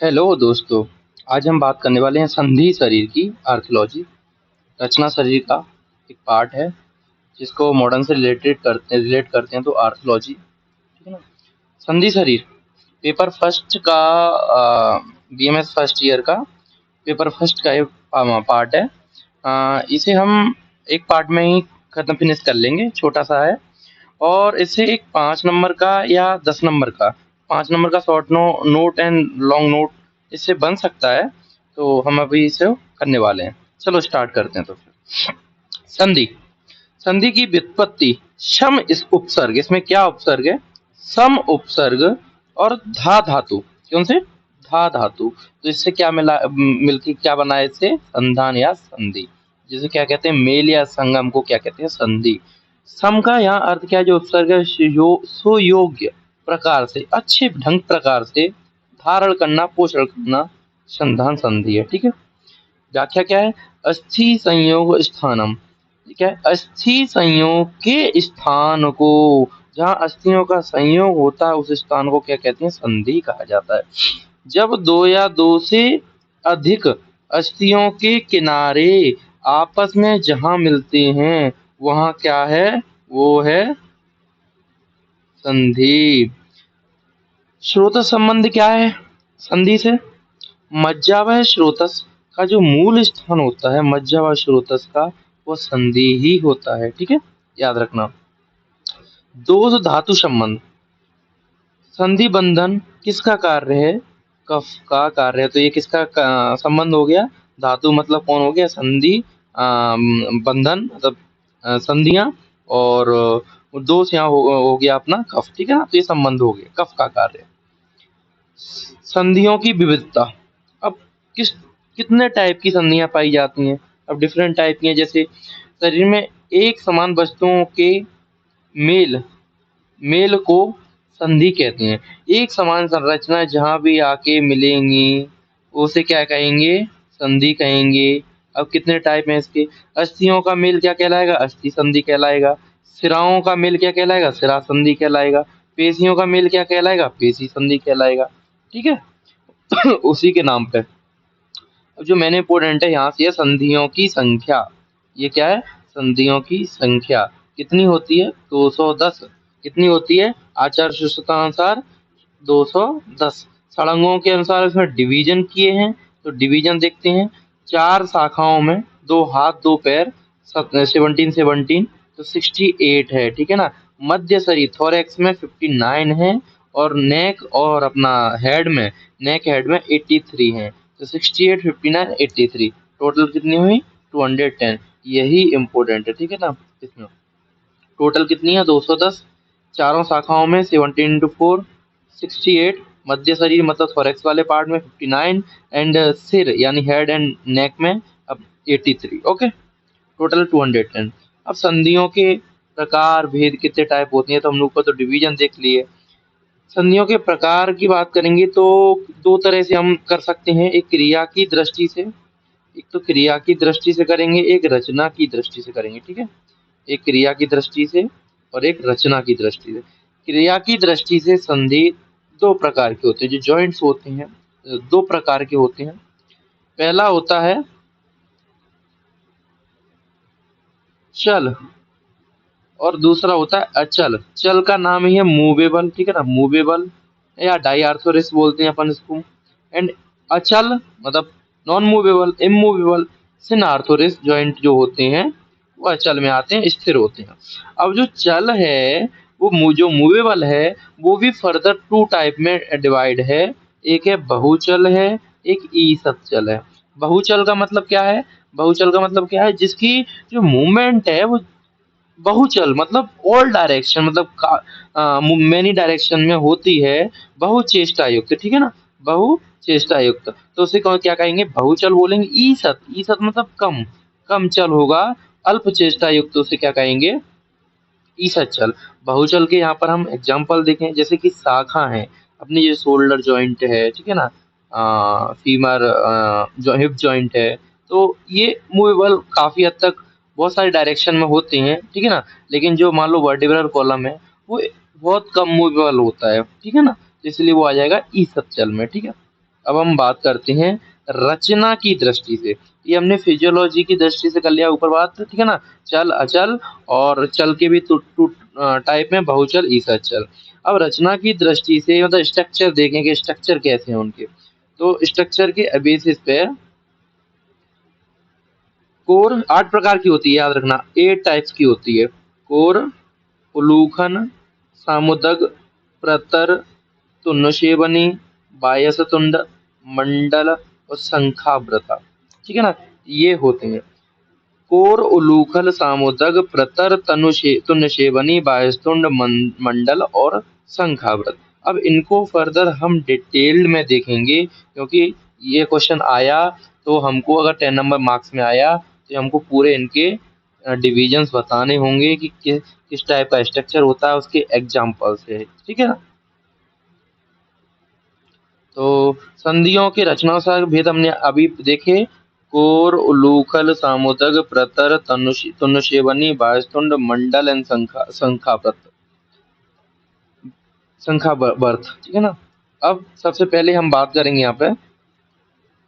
Hello दोस्तों। आज हम बात करने वाले हैं संधि शरीर की आर्थियोलॉजी। रचना शरीर का एक पार्ट है जिसको मॉडर्न से रिलेट करते हैं तो आर्थियोलॉजी, ठीक है ना। संधि शरीर पेपर फर्स्ट का बीएमएस फर्स्ट ईयर का पेपर फर्स्ट का एक पार्ट है। इसे हम एक पार्ट में ही खत्म फिनिश कर लेंगे, छोटा सा है। और इससे एक 5 नंबर का या 10 नंबर का, 5 नंबर का short note and long note इससे बन सकता है। तो हम अभी इसे करने वाले हैं। चलो स्टार्ट करते हैं। तो फिर संधि। संधि की व्युत्पत्ति सम इस उपसर्ग, इसमें क्या उपसर्ग है? सम उपसर्ग और धा धातु। कौन से? धा धातु। तो इससे क्या मिला, मिलके क्या बना है? इससे संधान या संधि। जिसे क्या कहते हैं? मेल या संगम को क्या कहते हैं? संधि। सम का यहाँ अर्थ क्या है? जो उपसर्ग है सुयोग्य प्रकार से, अच्छे ढंग प्रकार से धारण करना, पोषण करना, संधान संधि है। ठीक है। व्याख्या क्या है? अस्थि संयोग स्थानम। क्या है? अस्थि संयोग के स्थान को, जहाँ अस्थियों का संयोग होता है उस स्थान को क्या कहते हैं? संधि कहा जाता है। जब दो या दो से अधिक अस्थियों के किनारे आपस में जहाँ मिलते हैं वहाँ क्या है? वो है संधि। स्रोतस संबंध क्या है संधि से? मज्जा व स्रोतस का जो मूल स्थान होता है, मज्जा व स्रोतस का, वो संधि ही होता है। ठीक है, याद रखना। दोष धातु संबंध। संधि बंधन किसका कार्य है? कफ का कार्य है। तो ये किसका संबंध हो गया? धातु मतलब कौन हो गया? संधि, बंधन मतलब संधियां, और दोष यहाँ हो गया अपना कफ। ठीक है ना। तो ये संबंध हो गया, कफ का कार्य। संधियों की विविधता। अब किस कितने टाइप की संधियां पाई जाती हैं? अब डिफरेंट टाइप की हैं। जैसे शरीर में एक समान वस्तुओं के मेल मेल को संधि कहते हैं। एक समान संरचना जहां भी आके मिलेंगी उसे क्या कहेंगे? संधि कहेंगे। अब कितने टाइप हैं इसके? अस्थियों का मेल क्या कहलाएगा? अस्थि संधि कहलाएगा। सिराओं का मेल क्या कहलाएगा? सिरा संधि कहलाएगा। पेशियों का मेल क्या कहलाएगा? पेशी संधि कहलाएगा। ठीक है। उसी के नाम पे। अब जो मैंने इंपोर्टेंट है यहाँ से है संधियों की संख्या। ये क्या है? संधियों की संख्या कितनी होती है? 210। कितनी होती है? आचार अनुसार 210। सड़ंगों के अनुसार इसमें डिवीजन किए हैं। तो डिवीजन देखते हैं। 4 शाखाओं में 2 हाथ 2 पैर, 17 तो 68 है। ठीक है ना। मध्य शरीर थोरैक्स में 59 है, और नेक और अपना हेड में, नेक हेड में 83 है। तो 68, 59, 83 टोटल कितनी हुई? 210। यही इम्पोर्टेंट है। ठीक है ना। इसमें टोटल कितनी है? 210। चारों शाखाओं में 17 इंटू 4, 68। मध्य शरीर मतलब थोरैक्स वाले पार्ट में 59, एंड सिर यानी हेड एंड नेक में अब 83। Okay, total 210। अब संधियों के प्रकार भेद कितने टाइप होती हैं? तो हम लोग को तो डिवीजन देख लिए। संधियों के प्रकार की बात करेंगे तो दो तरह से हम कर सकते हैं। एक क्रिया की दृष्टि से, एक तो क्रिया की दृष्टि से करेंगे, एक रचना की दृष्टि से करेंगे। ठीक है। एक क्रिया की दृष्टि से और एक रचना की दृष्टि से। क्रिया की दृष्टि से संधि दो प्रकार के होते हैं। जो जॉइंट्स होते हैं दो प्रकार के होते हैं। पहला होता है चल, और दूसरा होता है अचल। चल का नाम ही है मूवेबल। ठीक है ना, मूवेबल या डाइआर्थोरिस बोलते हैं अपन इसको। एंड अचल मतलब नॉन मूवेबल, इमूवेबल। सिनआर्थोरिस जॉइंट जो होते हैं वो अचल में आते हैं, स्थिर होते हैं। अब जो चल है वो जो मूवेबल है वो भी फर्दर 2 टाइप में डिवाइड है। एक है बहुचल है, एक ईसत है। बहुचल का मतलब क्या है? बहुचल का मतलब क्या है? जिसकी जो मूवमेंट है वो बहुचल मतलब ऑल डायरेक्शन, मतलब मेनी डायरेक्शन में होती है। बहुचेष्टा युक्त। ठीक है ना, बहुचेष्टा युक्त। तो उसे क्या कहेंगे? बहुचल बोलेंगे। ईसत, ईसत मतलब कम, कम चल होगा। अल्प चेष्टा युक्त उसे क्या कहेंगे? ईसत चल। बहुचल के यहाँ पर हम एग्जांपल देखें, जैसे कि शाखा है अपनी, ये शोल्डर जॉइंट है। ठीक है ना, फीमर जो हिप जॉइंट है। तो ये मूवेबल काफी हद तक बहुत सारे डायरेक्शन में होते हैं। ठीक है ना। लेकिन जो मान लो वर्टिब्रल कॉलम है वो बहुत कम मूवेबल होता है। ठीक है ना, तो इसलिए वो आ जाएगा ईसत चल में। ठीक है। अब हम बात करते हैं रचना की दृष्टि से। ये हमने फिजियोलॉजी की दृष्टि से कर लिया ऊपर बात, ठीक है ना। चल अचल, और चल के भी टू टाइप में, बहुचल ईसचल। अब रचना की दृष्टि से मतलब स्ट्रक्चर देखें कि स्ट्रक्चर कैसे हैं उनके। तो स्ट्रक्चर के बेसिस पे कोर 8 प्रकार की होती है, याद रखना, 8 टाइप्स की होती है। कोर, उलूखन, सामुदग, प्रतर, तुन्नशेबनी, बायसतुंड, मंडल और शंखावृता, ठीक है ना। ये होते हैं कोर, उलूखल, सामुदग, प्रतर, तुन्नशेबनी, बायसतुंड, मंडल और शंखावृत। अब इनको फर्दर हम डिटेल्ड में देखेंगे, क्योंकि ये क्वेश्चन आया तो हमको अगर 10 नंबर मार्क्स में आया तो हमको पूरे इनके डिविजन्स बताने होंगे कि किस टाइप का स्ट्रक्चर होता है, उसके एग्जाम्पल से, ठीक है ना। तो संधियों के रचनानुसार भेद हमने अभी देखे। कोर, उलूखल, सामुदग, प्रतर, तुन्नशेबनी, बायसतुंड, मंडल एंड शंखावर्त, ठीक है ना। अब सबसे पहले हम बात करेंगे यहाँ पे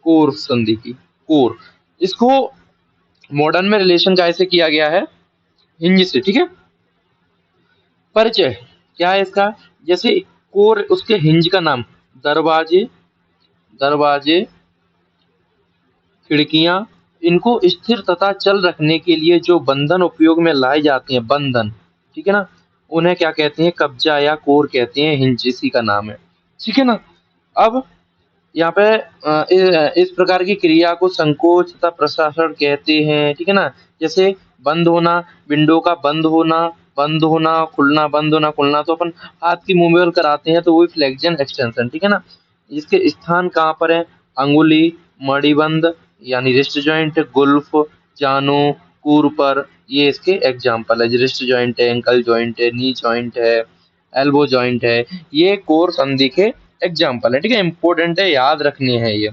कोर संधि की। कोर, इसको मॉडर्न में रिलेशन कैसे किया गया है, हिंज से, ठीक है। परिचय क्या है इसका, जैसे कोर, उसके हिंज का नाम, दरवाजे, दरवाजे, खिड़कियां, इनको स्थिर तथा चल रखने के लिए जो बंधन उपयोग में लाए जाते हैं, बंधन, ठीक है ना, उन्हें क्या कहते हैं, कब्जा या कोर कहते हैं, हिंज इसी का नाम है, ठीक है ना। अब यहाँ पे इस प्रकार की क्रिया को संकोच तथा प्रसारण कहते हैं, ठीक है ना। जैसे बंद होना, विंडो का बंद होना, खुलना, बंद होना, खुलना, तो अपन हाथ की मूवमेंट कराते हैं तो वो फ्लेक्शन एक्सटेंशन, ठीक है ना। इसके स्थान कहाँ पर है, अंगुली, मणिबंध यानी रिस्ट जॉइंट, गुल्फ, जानो, कूर पर, ये इसके एग्जाम्पल है। रिस्ट जॉइंट है, एंकल जॉइंट है, नी जॉइंट है, एल्बो जॉइंट है, ये कोर संधि के एग्जाम्पल है, ठीक है। इंपॉर्टेंट है, याद रखनी है। ये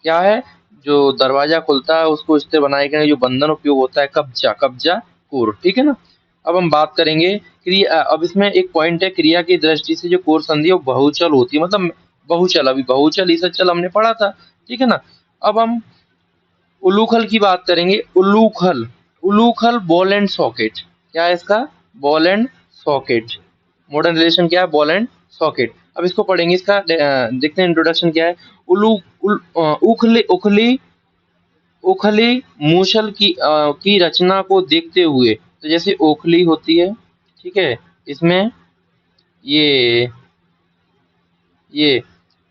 क्या है, जो दरवाजा खुलता है उसको स्थिर बनाए के लिए जो बंधन उपयोग होता है, कब्जा, कब्जा कोर, ठीक है ना। अब हम बात करेंगे क्रिया। अब इसमें एक पॉइंट है, क्रिया की दृष्टि से जो कोर संधि है वो बहुचल होती है, मतलब बहुचल, अभी बहुचल ईसचल हमने पढ़ा था, ठीक है ना। अब हम उलूखल की बात करेंगे। उलूखल, उलूखल बॉल एंड सॉकेट, क्या है इसका, ball and socket. Modern relation क्या है, बॉल एंड सॉकेट। अब इसको पढ़ेंगे, इसका देखते हैं इंट्रोडक्शन क्या है। उखली उखली उखली मूसल की रचना को देखते हुए, तो जैसे ओखली होती है, ठीक है, इसमें ये ये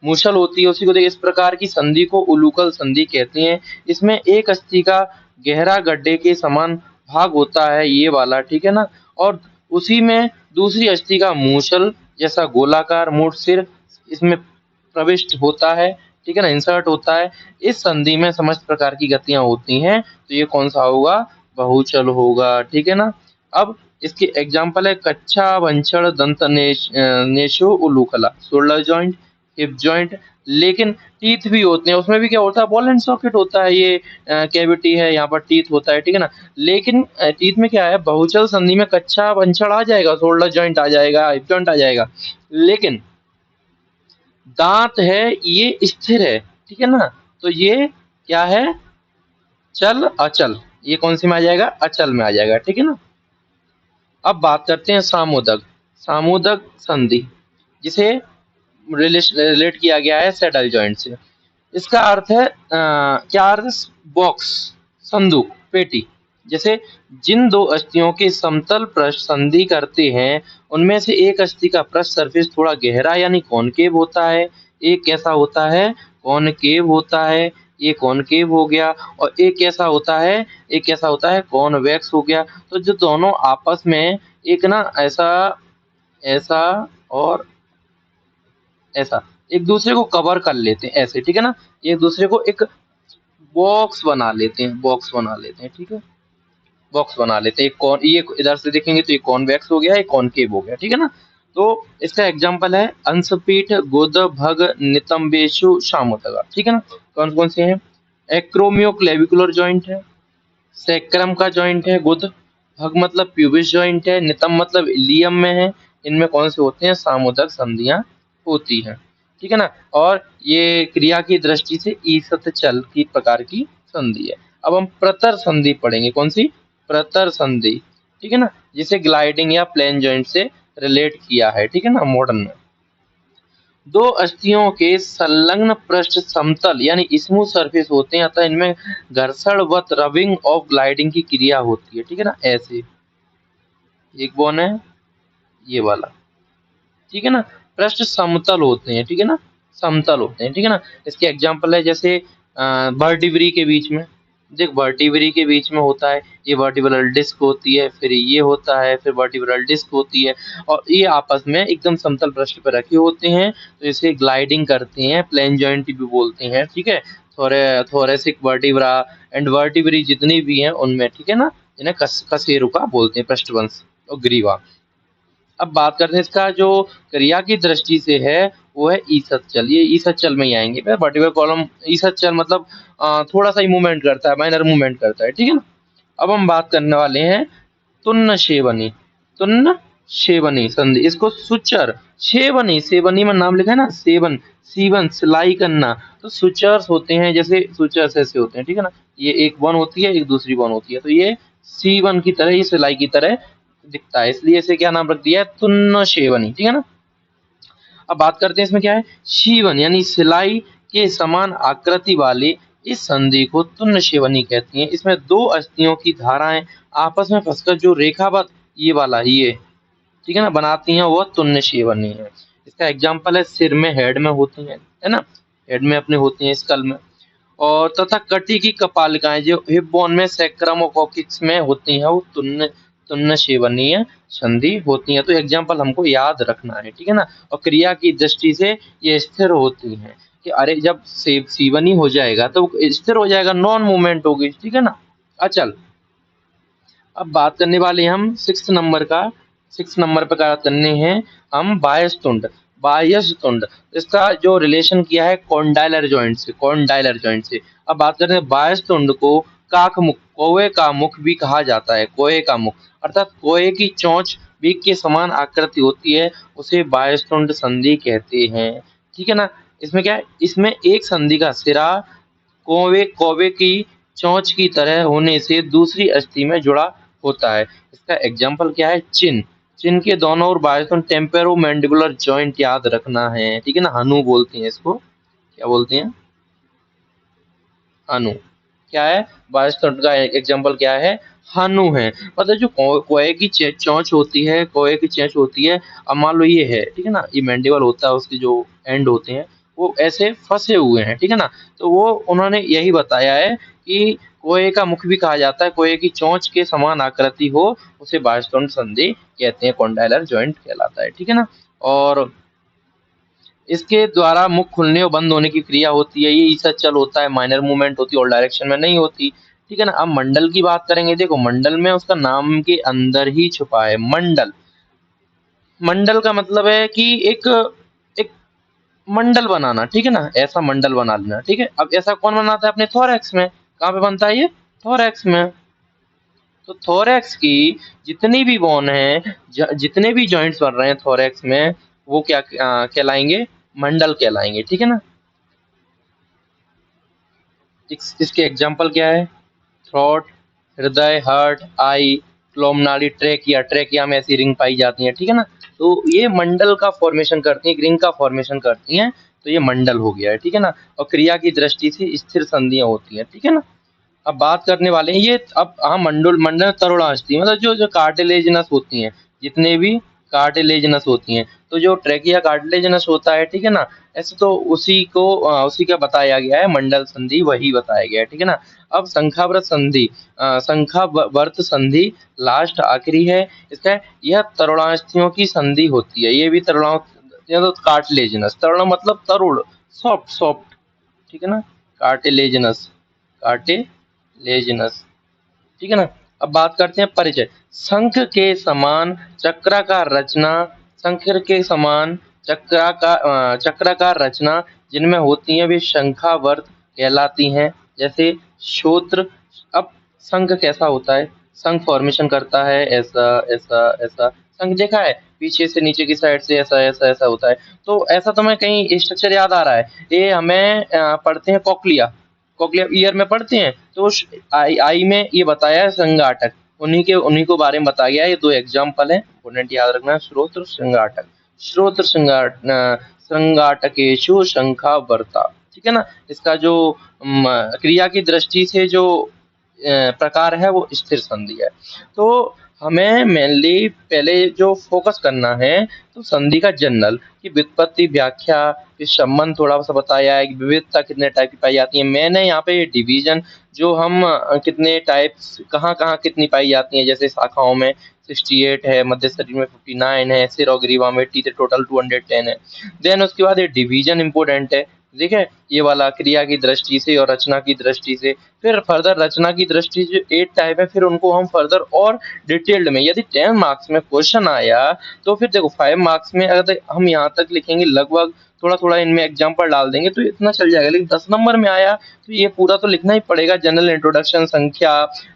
मूसल होती है, उसी को देख, इस प्रकार की संधि को उलूकल संधि कहते हैं। इसमें एक अस्थि का गहरा गड्ढे के समान भाग होता है, ये वाला, ठीक है ना, और उसी में दूसरी अस्थि का मूसल जैसा गोलाकार मूठ सिर इसमें प्रविष्ट होता है, ठीक है ना, इंसर्ट होता है। इस संधि में समस्त प्रकार की गतियां होती हैं, तो ये कौन सा होगा, बहुचल होगा, ठीक है ना। अब इसके एग्जाम्पल है कच्छा, वंशड़, दंत नेशो, उलूखला, शोल्डर जॉइंट, हिप जॉइंट। लेकिन टीथ भी होते हैं, उसमें भी क्या होता है, बॉल एंड सॉकेट होता है, ये कैविटी है, यहाँ पर टीथ होता है, ठीक है ना। लेकिन टीथ में क्या है, बहुचल संधि में कच्छा वंशड़ आ जाएगा, शोल्डर जॉइंट आ जाएगा, हिप जॉइंट आ जाएगा, लेकिन दांत है ये स्थिर है, ठीक है ना। तो ये क्या है, चल अचल, ये कौन सी में आ जाएगा, अचल में आ जाएगा, ठीक है ना। अब बात करते हैं सामुदक, सामुदक संधि, जिसे रिलेट किया गया है सैडल जॉइंट से। इसका अर्थ है क्या अर्थ, बॉक्स, संदूक, पेटी। जैसे जिन दो अस्थियों के समतल पृष्ठ संधि करते हैं, उनमें से एक अस्थि का पृष्ठ सरफेस थोड़ा गहरा यानी कॉनकेव होता है, एक कैसा होता है, कॉनकेव होता है, ये कॉनकेव हो गया, और एक कैसा होता है, एक कैसा होता है, कॉन्वेक्स हो गया। तो जो दोनों आपस में एक ना ऐसा, ऐसा और ऐसा एक दूसरे को कवर कर लेते हैं, ऐसे, ठीक है ना, एक दूसरे को एक बॉक्स बना लेते हैं, बॉक्स बना लेते हैं, ठीक है, बॉक्स बना लेते हैं। एक कौन, ये इधर से देखेंगे तो ये कॉन्वेक्स हो गया, ये कॉनकेव हो गया, ठीक है ना। तो इसका एग्जांपल है अंशपीठ, गुद, भग, नितंबेशु, शामुतगा, ठीक है ना। कौन कौन से हैं, एक्रोमियो क्लेविकुलर जॉइंट है, सैक्रम का जॉइंट है गुद, भग मतलब प्यूबिस जॉइंट है, नितंब मतलब इलियम में है। इनमें कौन से होते हैं, सामुदक संधियां होती हैं, ठीक है ना। और ये क्रिया की दृष्टि से ईसत चल की प्रकार की संधि है। अब हम प्रतर संधि पढ़ेंगे। कौन सी? प्रतर संधि, ठीक है ना, जिसे ग्लाइडिंग या प्लेन जॉइंट से रिलेट किया है, ठीक है ना, मॉडर्न में। दो अस्थियों के संलग्न पृष्ठ समतल यानी स्मूथ सरफेस होते हैं, अतः इनमें घर्षणवत रबिंग ऑफ ग्लाइडिंग की क्रिया होती है, ठीक है ना। ऐसे एक बोन है ये वाला, ठीक है ना, पृष्ठ समतल होते हैं, ठीक है ना, समतल होते हैं, ठीक है ना। इसके एग्जांपल है जैसे वर्टिब्री के बीच में, देख वर्टिब्री के बीच में होता है, ये वर्टिब्रल डिस्क होती है, फिर ये होता है, फिर वर्टिब्रल डिस्क होती है, और ये आपस में एकदम समतल पृष्ठ पर रखे होते हैं, तो इसे ग्लाइडिंग करते हैं, प्लेन जॉइंट भी बोलते हैं, ठीक है। थोरेसिक वर्टिब्रा एंड वर्टिब्री जितनी भी हैं उनमें, ठीक है ना, इन्हें कशेरुका बोलते हैं, पृष्ठवंश और ग्रीवा। अब बात करते हैं इसका जो क्रिया की दृष्टि से है वो है ईसत चल। ये ईसत चल में ही आएंगे। वर्टिकल कॉलम ईसत चल मतलब थोड़ा सा ही मूवमेंट करता है, माइनर मूवमेंट करता है, ठीक है ना। अब हम बात करने वाले हैं तुन्न शेवनी। तुन्न शेवनी संधि, इसको सुचर शेवनी, सेवनी में नाम लिखा है ना, सेवन सीवन सिलाई करना, तो सुचर्स होते हैं, जैसे सुचर्स ऐसे होते हैं, ठीक है ना। ये एक वन होती है, एक दूसरी वन होती है, तो ये सीवन की तरह, ये सिलाई की तरह दिखता है, इसलिए इसे क्या नाम रख दिया है? तुन्न शेवनी, ठीक है ना। अब बात करते हैं इसमें क्या है, शीवन यानी सिलाई के समान आकृति वाले इस संधि को तुन्न शेवनी कहती हैं। इसमें दो अस्थियों की धाराएं आपस में फंसकर जो रेखावत ये वाला ये, ठीक है ना, बनाती हैं, वह तुन्न शेवनी है। इसका एग्जाम्पल है सिर में, हेड में होती है ना, हेड में अपने होती हैं, स्कल में। और तथा कटी की कपालिकाएं जो हिप बोन में सैक्रम और कॉक्सिक्स में होती हैं, वो तुन्न तुन्न शेवनीय संधि होती हैं। तो एग्जाम्पल हमको याद रखना है, ठीक है ना। और क्रिया की दृष्टि से ये स्थिर होती हैं कि अरे जब सीवनी हो जाएगा तो स्थिर हो जाएगा, नॉन मूवमेंट होगी, ठीक है ना। अचल। अब बात करने वाले हम 6 नंबर पर बात करने हैं हम बाह्यस्तुंड। बाह्यस्तुंड, इसका जो रिलेशन किया है कॉन्डाइलर जॉइंट से, कॉन्डाइलर जॉइंट से। अब बात करते हैं बाह्यस्तुंड को काक मुख, कौवे का मुख भी कहा जाता है, कोए का मुख, अर्थात कोए की चोंच बीक के समान आकृति होती है, उसे बाह्यस्तुंड संधि कहते हैं, ठीक है ना। इसमें क्या है, इसमें एक संधि का सिरा कौवे कौवे की चोंच की तरह होने से दूसरी अस्थि में जुड़ा होता है। इसका एग्जाम्पल क्या है, चिन। चिन के दोनों ओर बाह्यस्तुंड टेम्पेरोमैंडिबुलर जॉइंट याद रखना है, ठीक है ना, हनु बोलते हैं इसको। क्या बोलते हैं? हनु। क्या है? बाह्यस्तुंड का एग्जाम्पल क्या है? हनु है। मतलब जो कोए की चोंच होती है, कोए की चोंच होती है, अब मान लो ये है, ठीक है ना, ये मैंडिबल होता है, उसके जो एंड होते हैं वो ऐसे फंसे हुए हैं, ठीक है ना। तो वो उन्होंने यही बताया है कि कोए का मुख भी कहा जाता है, कोए की चोंच के समान आकृति हो, उसे बाह्यस्तुंड संधि कहते हैं, कॉन्डाइलर जॉइंट कहलाता है, ठीक है ना। और इसके द्वारा मुख खुलने और बंद होने की क्रिया होती है। ये ईसचल होता है, माइनर मूवमेंट होती है, और डायरेक्शन में नहीं होती, ठीक है ना। अब मंडल की बात करेंगे। देखो मंडल में उसका नाम के अंदर ही छुपा है मंडल। मंडल का मतलब है कि एक एक मंडल बनाना, ठीक है ना, ऐसा मंडल बना लेना, ठीक है। अब ऐसा कौन बनाता है? अपने थोरैक्स में। कहाँ पे बनता है ये? थोरैक्स में। तो थोरैक्स की जितनी भी बोन है, जितने भी जॉइंट्स बन रहे हैं थोरैक्स में, वो क्या कहलाएंगे? मंडल कहलाएंगे, ठीक है ना। इसके एग्जाम्पल क्या है? थ्रोट, हृदय, हार्ट, आई, क्लोमनाली, ट्रेकिया। ट्रेकिया में ऐसी रिंग पाई जाती है, ठीक है ना। तो ये मंडल का फॉर्मेशन करती है, रिंग का फॉर्मेशन करती हैं, तो ये मंडल हो गया है, ठीक है ना। और क्रिया की दृष्टि से स्थिर संधियां होती हैं, ठीक है ना। अब बात करने वाले हैं ये, अब हाँ, मंडल मंडल तरुणास्थि मतलब जो जो कार्टिलेजिनस होती हैं, जितने भी कार्टिलेजिनस होती हैं, तो जो ट्रेकिया कार्टिलेजिनस होता है, ठीक है ना, ऐसे तो उसी का बताया गया है, मंडल संधि वही बताया गया है, ठीक है ना। अब संख्याव्रत संधि, संख्यावर्त संधि लास्ट आखिरी है इसका। यह तरुणास्थियों की संधि होती है, ये भी तरुणा, तो कार्टिलेजिनस, तरुण मतलब तरुण, सॉफ्ट सॉफ्ट, ठीक है ना, कार्टिलेजिनस, कार्टिलेजिनस, ठीक है ना। अब बात करते हैं परिचय। शंख के समान चक्राकार रचना, शंख के समान चक्राकार रचना जिनमें होती है वे शंखावर्त कहलाती हैं। जैसे श्रोत्र। अब शंख कैसा होता है? शंख फॉर्मेशन करता है ऐसा ऐसा ऐसा, संघ देखा है, पीछे से नीचे की साइड से ऐसा ऐसा ऐसा होता है। तो ऐसा तो मैं कहीं स्ट्रक्चर याद आ रहा है, ये हमें पढ़ते हैं कॉकलिया, कॉकलिया ईयर में पढ़ते हैं। तो आई आई में ये बताया है संघाटक, उन्हीं को बारे में बताया गया है। ये दो एग्जाम्पल है, इंपोर्टेंट याद रखना, स्रोत और संघाटक। स्रोत संघाटकेषु शंखा वर्ता, ठीक है ना। इसका जो क्रिया की दृष्टि से जो प्रकार है वो स्थिर संधि है। तो हमें मेनली पहले जो फोकस करना है तो संधि का जनरल की व्युत्पत्ति, व्याख्या, फिर संबंध थोड़ा सा बताया है, विविधता कितने टाइप की पाई जाती है। मैंने यहाँ पे डिवीजन जो हम कितने टाइप्स कहाँ कहाँ कितनी पाई जाती है, जैसे शाखाओं में 68 है, मध्य शरीर में 59 है, सिर और ग्रीवा में 80 थे, टोटल 210 है। देन उसके बाद ये डिवीजन इंपॉर्टेंट है, ठीक है, ये वाला क्रिया की दृष्टि से और रचना की दृष्टि से। फिर फर्दर रचना की दृष्टि से 8 टाइप है, फिर उनको हम फर्दर और डिटेल्ड में, यदि 10 मार्क्स में क्वेश्चन आया तो फिर देखो 5 मार्क्स में अगर हम यहाँ तक लिखेंगे, लगभग थोड़ा थोड़ा इनमें एग्जाम्पल डाल देंगे तो इतना चल जाएगा। लेकिन 10 नंबर में आया तो ये पूरा तो लिखना ही पड़ेगा, जनरल इंट्रोडक्शन, संख्या,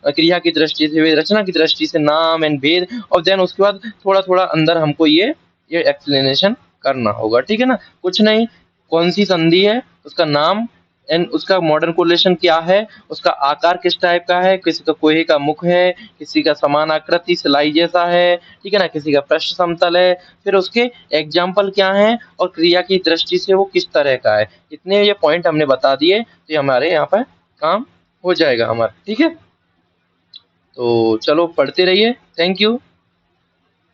क्रिया की दृष्टि से, रचना की दृष्टि से, नाम एंड भेद, और देन उसके बाद थोड़ा थोड़ा अंदर हमको ये एक्सप्लेनेशन करना होगा, ठीक है ना। कुछ नहीं, कौन सी संधि है, उसका नाम एंड उसका मॉडर्न कोरिलेशन क्या है, उसका आकार किस टाइप का है, किसी का कोहे का मुख है, किसी का समान आकृति सिलाई जैसा है, ठीक है ना, किसी का पृष्ठ समतल है, फिर उसके एग्जाम्पल क्या हैं और क्रिया की दृष्टि से वो किस तरह का है। इतने ये पॉइंट हमने बता दिए तो ये हमारे यहाँ पर काम हो जाएगा हमारा, ठीक है। तो चलो पढ़ते रहिए, थैंक यू।